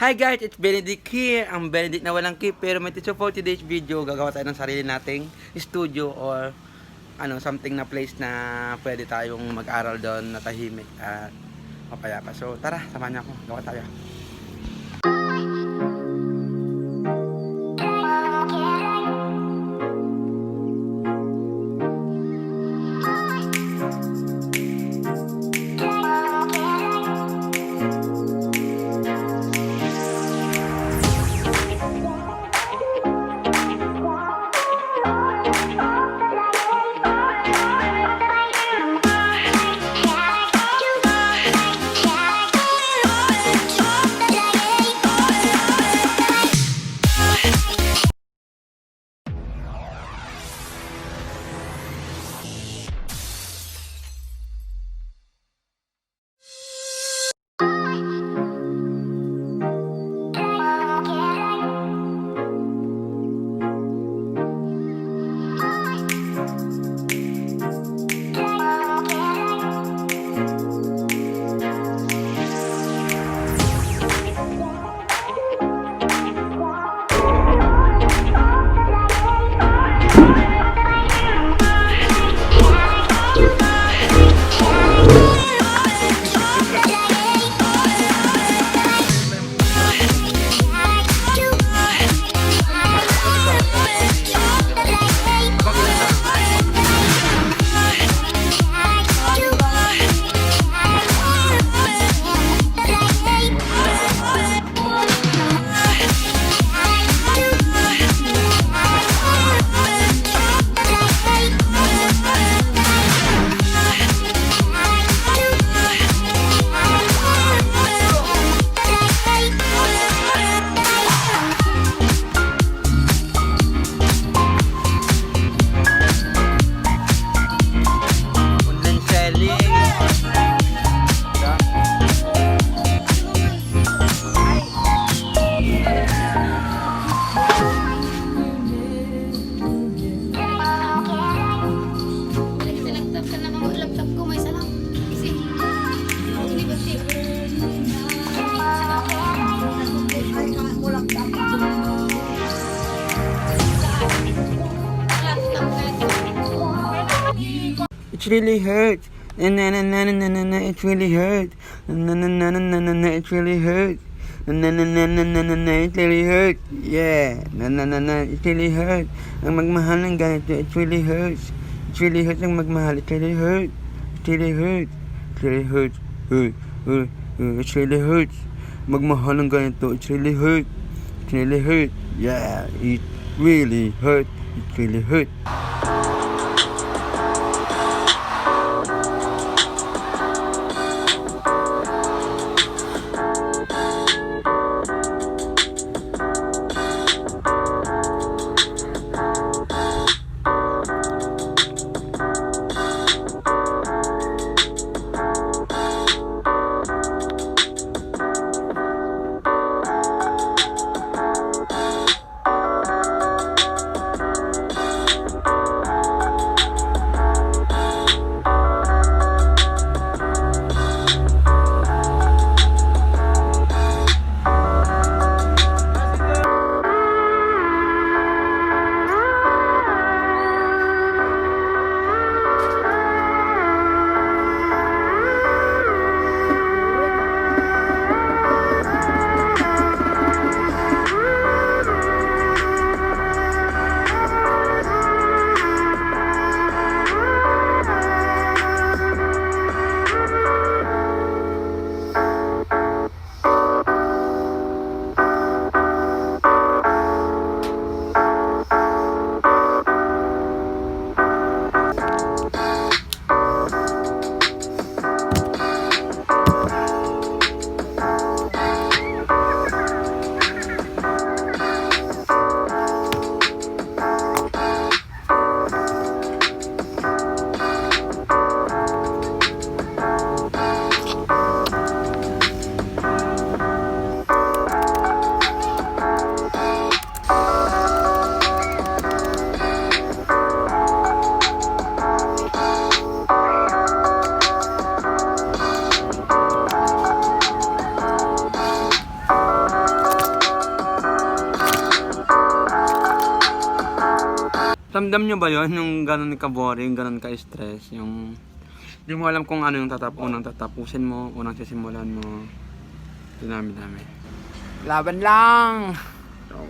Hi guys, it's Benedict here. Ang Benedict na walang keep, pero may teacher for today's video. Gagawa tayo ng sarili nating studio or something na place na pwede tayong mag-aral doon na tahimik at mapayapa. So tara, samahan niyo ako. Gawa tayo. It really hurts. Na na na na na na na. It really hurts. Na na na na na na na. It really hurts. Na na na na na na na. It really hurts. Yeah. Na na na na. It really hurts. Ang magmahal ng ganito. It really hurts. It really hurts ang magmahal. It really hurts. It really hurts. It really hurts. It really hurts. Magmahal ng ganito. It really hurts. It really hurts. Yeah. It really hurts. It really hurts. Ramdam nyo ba yon yung ganun ka-boring, ganun ka-stress, yung di mo alam kung ano yung unang tatapusin mo, unang sisimulan mo. Dinami-dami. Laban lang! So,